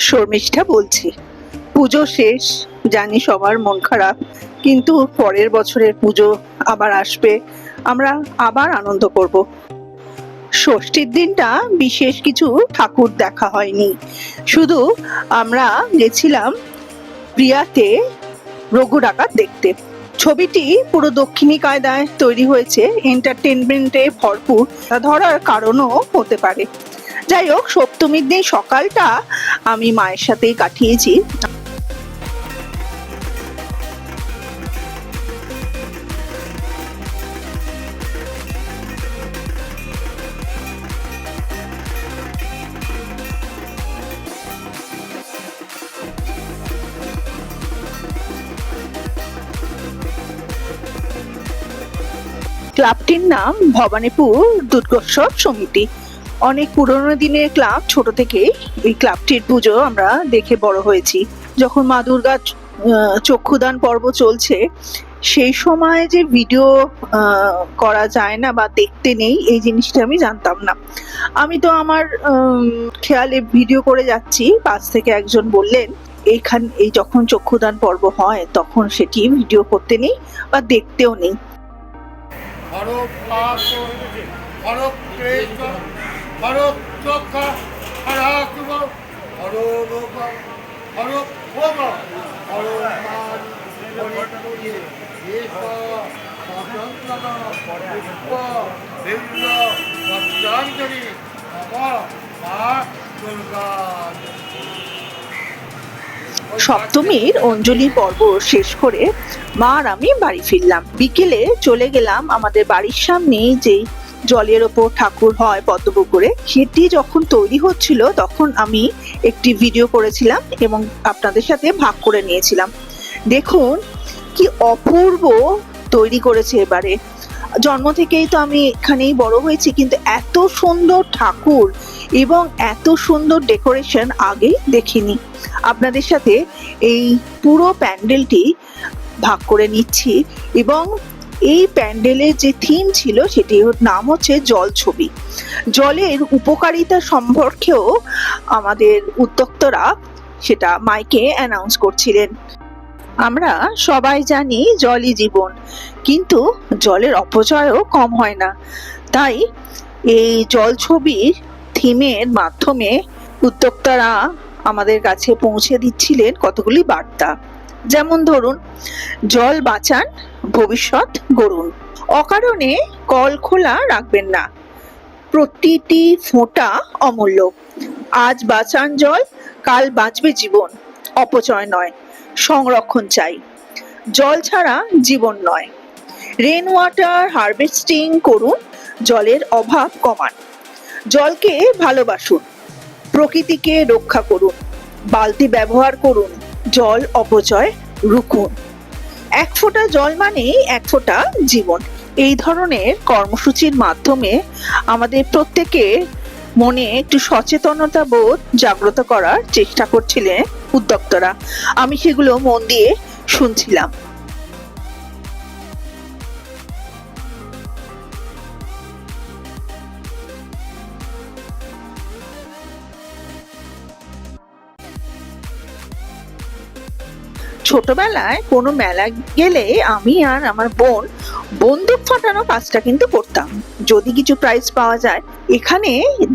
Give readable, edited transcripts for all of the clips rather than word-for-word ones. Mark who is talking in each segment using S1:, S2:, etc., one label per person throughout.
S1: শর্মিষ্ঠা বলছি। পুজো শেষ, জানি সবার মন খারাপ, কিন্তু পরের বছরের পুজো আবার আসবে, আমরা আবার আনন্দ করব। ষষ্ঠীর দিনটা বিশেষ কিছু ঠাকুর দেখা হয়নি, শুধু আমরা গেছিলাম প্রিয়াতে রঘু ডাকাত দেখতে। ছবিটি পুরো দক্ষিণী কায়দায় তৈরি হয়েছে, এন্টারটেনমেন্টে ভরপুর, ধরার কারণও হতে পারে। যাই হোক, সপ্তমীর দিন সকালটা আমি মায়ের সাথেই কাটিয়েছি। ক্লাবটির নাম ভবানীপুর দুর্গোৎসব সমিতি। অনেক পুরনো দিনের ক্লাব, ছোট থেকে এই ক্লাবটির পুজো আমরা দেখে বড় হয়েছি। যখন মা দুর্গার চক্ষুদান পর্ব চলছে, সেই সময় যে ভিডিও করা যায় না বা দেখতে নেই, এই জিনিসটা আমি জানতাম না। আমি তো আমার খেয়ালে ভিডিও করে যাচ্ছি, পাশ থেকে একজন বললেন এই যখন চক্ষুদান পর্ব হয় তখন সেটি ভিডিও করতে নেই বা দেখতেও নেই। সপ্তমীর অঞ্জলি পর্ব শেষ করে মা আর আমি বাড়ি ফিরলাম। বিকেলে চলে গেলাম আমাদের বাড়ির সামনে যেই জলের ওপর ঠাকুর হয় পদ্মপুকুরে, সেটি যখন তৈরি হচ্ছিল তখন আমি একটি ভিডিও করেছিলাম এবং আপনাদের সাথে ভাগ করে নিয়েছিলাম। দেখুন কি অপূর্ব তৈরি করেছে এবারে। জন্ম থেকেই তো আমি এখানেই বড় হয়েছি, কিন্তু এত সুন্দর ঠাকুর এবং এত সুন্দর ডেকোরেশন আগে দেখিনি। আপনাদের সাথে এই পুরো প্যান্ডেলটি ভাগ করে নিচ্ছি এবং এই প্যান্ডেলের যে থিম ছিল সেটির নাম হচ্ছে জল ছবি। জলের উপকারিতা সম্পর্কেও আমাদের উদ্যোক্তারা সেটা মাইকে অ্যানাউন্স করছিলেন। আমরা সবাই জানি জলই জীবন, কিন্তু জলের অপচয়ও কম হয় না। তাই এই জল ছবির থিমের মাধ্যমে উদ্যোক্তারা আমাদের কাছে পৌঁছে দিচ্ছিলেন কতগুলি বার্তা। যেমন ধরুন, জল বাঁচান, ভবিষ্যৎ গড়ুন, অকারণে কল খোলা রাখবেন না, প্রতিটি ফোঁটা অমূল্য, আজ বাঁচান জল, কাল বাঁচবে জীবন, অপচয় নয়, সংরক্ষণ চাই, জল ছাড়া জীবন নয়, রেন ওয়াটার হারভেস্টিং করুন, জলের অভাব কমান, জলকে ভালোবাসুন, প্রকৃতিকে রক্ষা করুন, বালতি ব্যবহার করুন, জল অপচয় রুখুন, এক ফোঁটা জল মানেই এক ফোঁটা জীবন। এই ধরনের কর্মসূচির মাধ্যমে আমাদের প্রত্যেকের মনে একটু সচেতনতা বোধ জাগ্রত করার চেষ্টা করছিলেন উদ্যোক্তারা। আমি সেগুলো মন দিয়ে শুনছিলাম। ছোটবেলায় কোনো মেলা গেলে আমি আর আমার বোন বন্দুক ফাটানো কাজটা কিন্তু করতাম, যদি কিছু প্রাইজ পাওয়া যায়। এখানে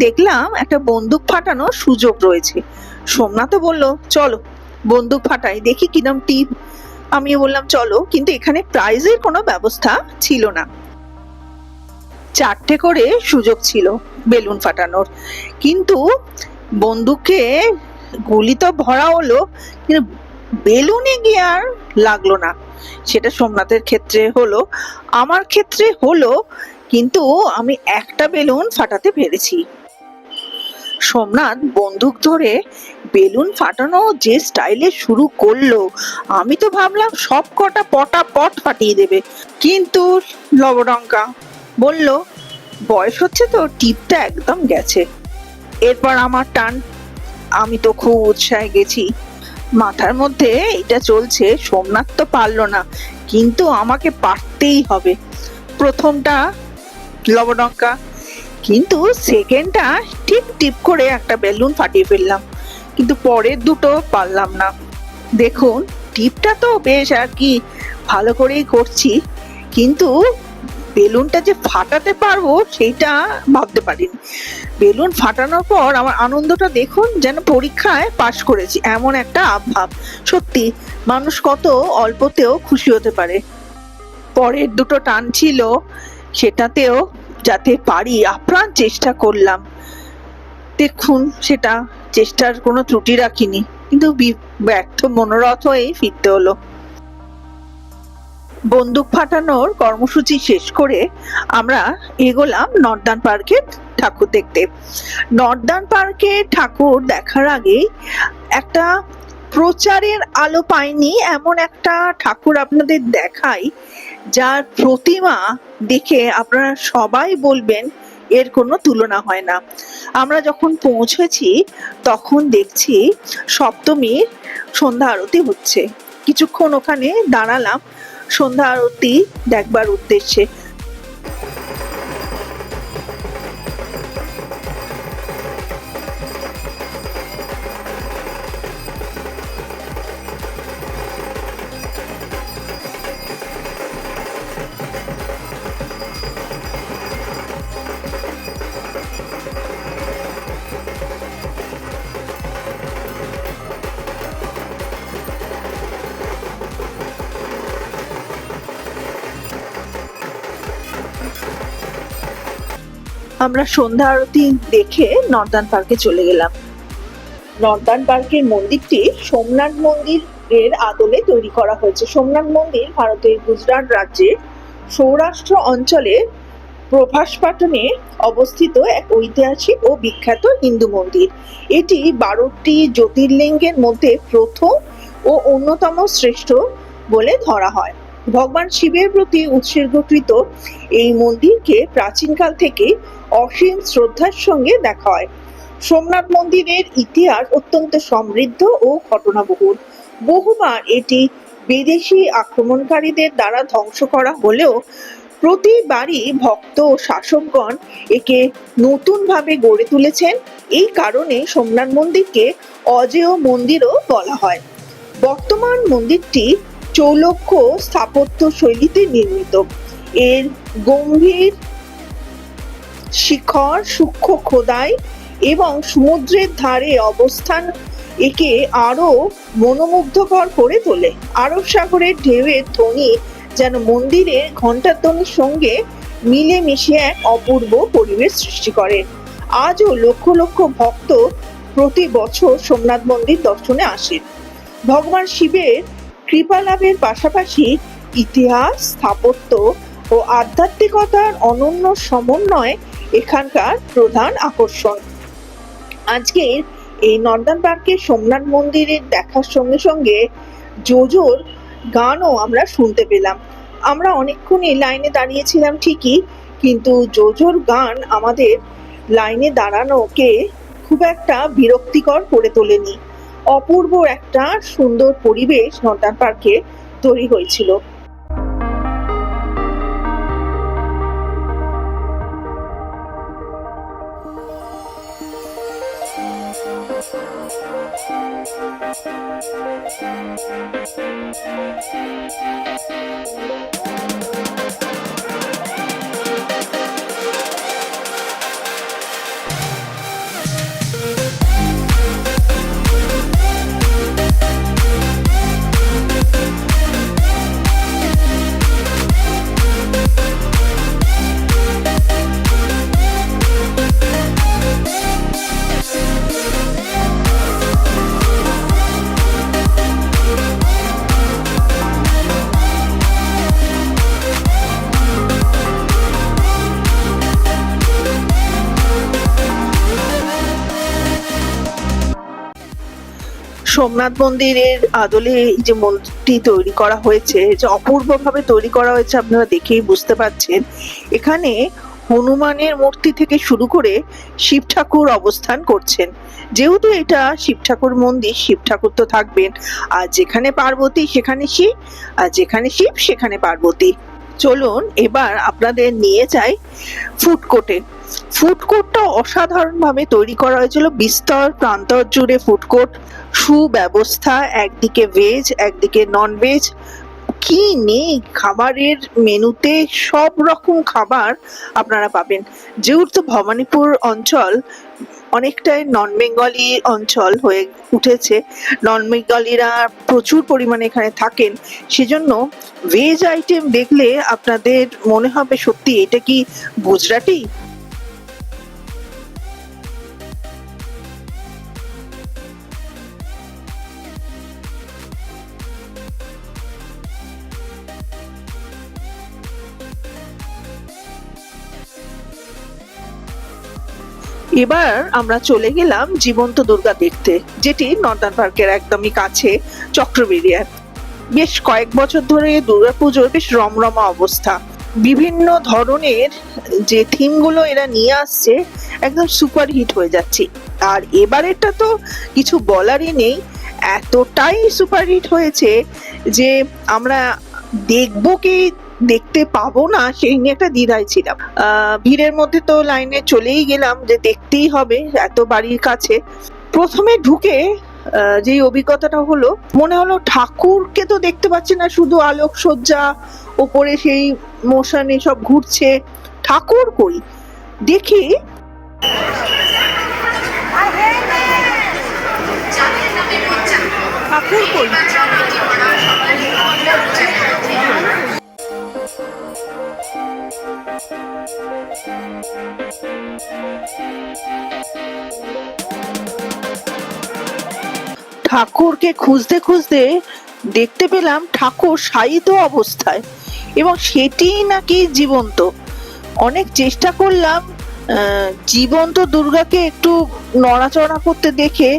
S1: দেখলাম একটা বন্দুক ফাটানোর সুযোগ রয়েছে। সোমনাথও বলল চলো বন্দুক ফাটাই, দেখি কিরম টিপ। আমিও বললাম চলো, কিন্তু এখানে প্রাইজের কোনো ব্যবস্থা ছিল না। 4টে করে সুযোগ ছিল বেলুন ফাটানোর, কিন্তু বন্দুকে গুলি তো ভরা হলো, কিন্তু বেলুনে গিয়ে আর লাগলো না। সেটা সোমনাথের ক্ষেত্রে হলো, আমার ক্ষেত্রে হলো, কিন্তু আমি একটা বেলুন ফাটাতে পেরেছি। সোমনাথ বন্দুক ধরে বেলুন ফাটানো যে স্টাইলে শুরু করলো, আমি তো ভাবলাম সব কটা পটাপট ফাটিয়ে দেবে, কিন্তু লবডঙ্কা বলল বয়স হচ্ছে তো, টিপটা একদম গেছে। এরপর আমার টান। আমি তো খুব উৎসাহে গেছি, মাথার মধ্যে এটা চলছে সোমনাথ তো পারলো না, কিন্তু আমাকে পারতেই হবে। প্রথমটা লবডঙ্কা, কিন্তু সেকেন্ডটা ঠিক টিপ করে একটা বেলুন ফাটিয়ে ফেললাম। কিন্তু পরের দুটো পারলাম না। দেখুন, টিপটা তো বেশ আর কি ভালো করেই করছি, কিন্তু বেলুনটা যে ফাটাতে পারবো সেইটা ভাবতে পারিনি। বেলুন ফাটানোর পর আমার আনন্দটা দেখুন, যেন পরীক্ষায় পাশ করেছি এমন একটা ভাব। সত্যি মানুষ কত অল্পতেও খুশি হতে পারে। পরের দুটো টান ছিল, সেটাতেও যাতে পারি আপ্রাণ চেষ্টা করলাম। দেখুন, সেটা চেষ্টার কোনো ত্রুটি রাখিনি, কিন্তু ব্যর্থ মনোরথ হয়ে ফিরতে হলো। বন্দুক ফাটানোর কর্মসূচি শেষ করে আমরা এগোলাম নর্দার্ন পার্কে ঠাকুর দেখতে। নর্দার্ন পার্কে ঠাকুর দেখার আগে একটা প্রচারের আলো পাইনি এমন একটা ঠাকুর আপনাদের দেখাই, যার প্রতিমা দেখে আপনারা সবাই বলবেন এর কোনো তুলনা হয় না। আমরা যখন পৌঁছেছি তখন দেখছি সপ্তমীর সন্ধ্যা আরতি হচ্ছে। কিছুক্ষণ ওখানে দাঁড়ালাম সন্ধ্যা আরতি দেখবার উদ্দেশ্যে। আমরা সন্ধ্যা আরতি দেখে নর্দার্ন পার্কে চলে গেলাম। নর্দার্ন পার্কের মন্দিরটি সোমনাথ মন্দিরের আদলে তৈরি করা হয়েছে। সোমনাথ মন্দির ভারতের গুজরাট রাজ্যের সৌরাষ্ট্র অঞ্চলের প্রভাসপাটনে অবস্থিত এক ঐতিহাসিক ও বিখ্যাত হিন্দু মন্দির। এটি 12টি জ্যোতির্লিঙ্গের মধ্যে প্রথম ও অন্যতম শ্রেষ্ঠ বলে ধরা হয়। ভগবান শিবের প্রতি উৎসর্গকৃত এই মন্দিরকে প্রাচীনকাল থেকে অসীম শ্রদ্ধার সঙ্গে দেখা হয়। সোমনাথ মন্দিরের ইতিহাস অত্যন্ত সমৃদ্ধ ও ঘটনাবহুল। বহুবার এটি বিদেশি আক্রমণকারীদের দ্বারা ধ্বংস করা হলেও প্রতিবারই ভক্ত ও শাসকগণ একে নতুনভাবে গড়ে তুলেছেন। এই কারণে সোমনাথ মন্দিরকে অজেয় মন্দিরও বলা হয়। বর্তমান মন্দিরটি চৌলক্য স্থাপত্য শৈলীতে নির্মিত। এর গম্ভীর শিখর, সূক্ষ্ম খোদাই এবং সমুদ্রের ধারে অবস্থান একে আরো মনোমুগ্ধকর করে তোলে। আরব সাগরের ঢেউয়ের ধ্বনি যেন মন্দিরের ঘণ্টার ধ্বনির সঙ্গে মিলেমিশে এক অপূর্ব পরিবেশ সৃষ্টি করে। আজও লক্ষ লক্ষ ভক্ত প্রতি বছর সোমনাথ মন্দির দর্শনে আসেন। ভগবান শিবের কৃপা লাভের পাশাপাশি ইতিহাস, স্থাপত্য ও আধ্যাত্মিকতার অনন্য সমন্বয় এখানকার প্রধান আকর্ষণ। আজকের এই নর্দার্ন পার্কের সোমনাথ মন্দিরের দেখার সঙ্গে সঙ্গে জোজোর গানও আমরা শুনতে পেলাম। আমরা অনেকক্ষণই লাইনে দাঁড়িয়েছিলাম ঠিকই, কিন্তু জোজোর গান আমাদের লাইনে দাঁড়ানোকে খুব একটা বিরক্তিকর করে তোলেনি। অপূর্ব একটা সুন্দর পরিবেশ নর্দার্ন পার্কে তৈরি হয়েছিল। সোমনাথ মন্দিরের আদলে এই যে মন্দিরটি তৈরি করা হয়েছে, যে অপূর্বভাবে তৈরি করা হয়েছে আপনারা দেখেই বুঝতে পারছেন। এখানে হনুমানের মূর্তি থেকে শুরু করে শিব ঠাকুর অবস্থান করছেন। যেহেতু এটা শিব ঠাকুর মন্দির, শিব ঠাকুর তো থাকবেন, আর যেখানে পার্বতী সেখানে শিব, আর যেখানে শিব সেখানে পার্বতী। চলুন এবার আপনাদের নিয়ে যাই ফুড কোর্টে। ফুড কোর্টটা অসাধারণ ভাবে তৈরি করা হয়েছিল, বিস্তর প্রান্তর জুড়ে ফুড কোর্ট, সুব্যবস্থা, একদিকে ভেজ একদিকে নন ভেজ, কি নেই খাবারের মেনুতে, সব রকম খাবার আপনারা পাবেন। যেহেতু ভবানীপুর অঞ্চল অনেকটাই নন বেঙ্গলি অঞ্চল হয়ে উঠেছে, নন বেঙ্গলিরা প্রচুর পরিমাণে এখানে থাকেন, সেজন্য ভেজ আইটেম দেখলে আপনাদের মনে হবে সত্যি এটা কি গুজরাটি। এবার আমরা চলে গেলাম জীবন্ত দুর্গা দেখতে, যেটি নর্দার্ন পার্কের একদমই কাছে, চক্রবেড়িয়ায়। বেশ কয়েক বছর ধরে দুর্গাপুজোর বেশ রমরমা অবস্থা। বিভিন্ন ধরনের যে থিমগুলো এরা নিয়ে আসছে একদম সুপার হিট হয়ে যাচ্ছে। আর এবারেরটা তো কিছু বলারই নেই, এতটাই সুপার হিট হয়েছে যে আমরা দেখবো কি দেখতে পাবো না সেই নিয়ে একটা দ্বিধায় ছিলাম। ভিড়ের মধ্যে তো লাইনে চলেই গেলাম যে দেখতেই হবে, এত বাড়ির কাছে। প্রথমে ঢুকে যে অভিজ্ঞতাটা হলো, মনে হলো ঠাকুরকে তো দেখতে পাচ্ছি না, শুধু আলোকসজ্জা, ওপরে সেই মোশন সব ঘুরছে, ঠাকুর কই? দেখি ঠাকুর কই? ঠাকুরকে খুঁজতে খুঁজতে দেখতে পেলাম ঠাকুর শায়িত অবস্থায়, এবং সেটি নাকি জীবন্ত। অনেক চেষ্টা করলাম জীবন্ত দুর্গাকে একটু নড়াচড়া করতে, দেখে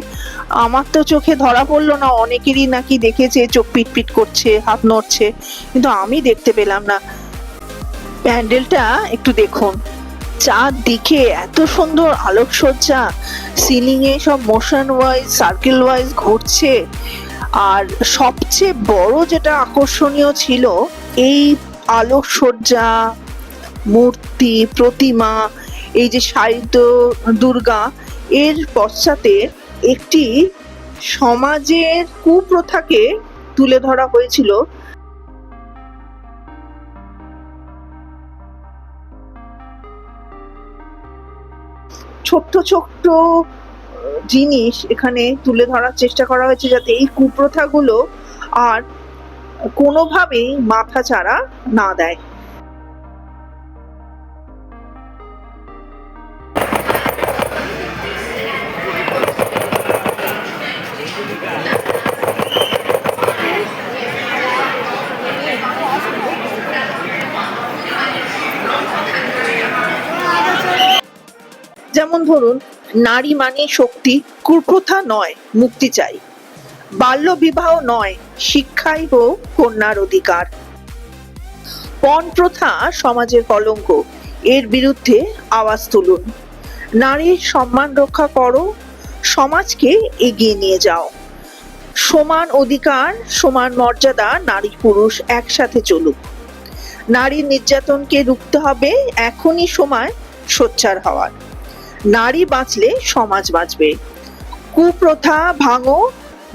S1: আমার তো চোখে ধরা পড়লো না, অনেকেরই নাকি দেখেছে চোখ পিটপিট করছে, হাত নড়ছে, কিন্তু আমি দেখতে পেলাম না। প্যান্ডেলটা একটু দেখুন, চারদিকে এত সুন্দর আলোকসজ্জা, সিলিং এ সব মোশন ওয়াইজ সার্কেল ওয়াইজ ঘুরছে। আর সবচেয়ে বড় যেটা আকর্ষণীয় ছিল, এই আলোকসজ্জা, মূর্তি, প্রতিমা, এই যে শায়িত দুর্গা, এর পশ্চাতে একটি সমাজের কুপ্রথাকে তুলে ধরা হয়েছিল। ছোট্ট ছোট্ট জিনিস এখানে তুলে ধরার চেষ্টা করা হয়েছে, যাতে এই কুপ্রথাগুলো আর কোনোভাবেই মাথা চাড়া না দেয়। যেমন ধরুন, নারী মানে শক্তি, কুপ্রথা নয় মুক্তি চাই, বাল্য বিবাহ নয় শিক্ষাই হোক কন্যার অধিকার, পণ প্রথা সমাজের কলঙ্ক, এর বিরুদ্ধে আওয়াজ তুলুন, নারীর সম্মান রক্ষা করো, সমাজকে এগিয়ে নিয়ে যাও, সমান অধিকার সমান মর্যাদা, নারী পুরুষ একসাথে চলুক, নারীর নির্যাতনকে রুখতে হবে, এখনই সময় সোচ্চার হওয়ার, নারী বাঁচলে সমাজ বাঁচবে, কুপ্রথা ভাঙো,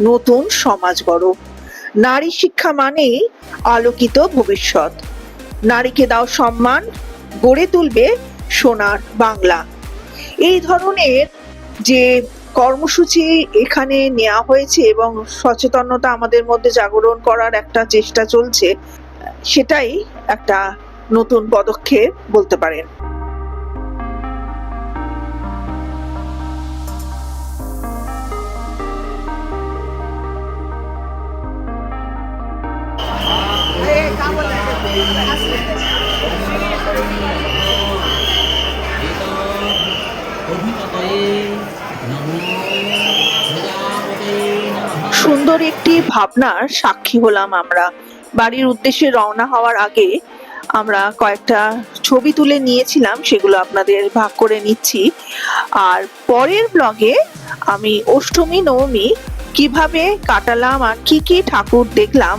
S1: নতুন সমাজ গড়ো, নারী শিক্ষা মানে আলোকিত ভবিষ্যৎ, নারীকে দাও সম্মান, গড়ে তুলবে সোনার বাংলা। এই ধরনের যে কর্মসূচি এখানে নেওয়া হয়েছে এবং সচেতনতা আমাদের মধ্যে জাগরণ করার একটা চেষ্টা চলছে, সেটাই একটা নতুন পদক্ষেপ বলতে পারেন। সুন্দর একটি ভাবনার সাক্ষী হলাম আমরা। বাড়ির উদ্দেশ্যে রওনা হওয়ার আগে আমরা কয়েকটা ছবি তুলে নিয়েছিলাম, সেগুলো আপনাদের ভাগ করে নিচ্ছি। আর পরের ব্লগে আমি অষ্টমী নবমী কিভাবে কাটালাম, আর কি কি ঠাকুর দেখলাম,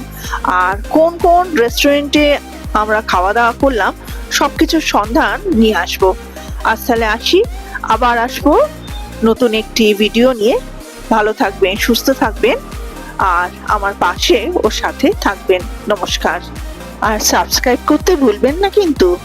S1: আর কোন কোন রেস্টুরেন্টে আমরা খাওয়া দাওয়া করলাম, সবকিছুর সন্ধান নিয়ে আসবো। আজ তাহলে আসি, আবার আসবো নতুন একটি ভিডিও নিয়ে। ভালো থাকবেন, সুস্থ থাকবেন, আর আমার পাশে ও সাথে থাকবেন। নমস্কার। আর সাবস্ক্রাইব করতে ভুলবেন না কিন্তু।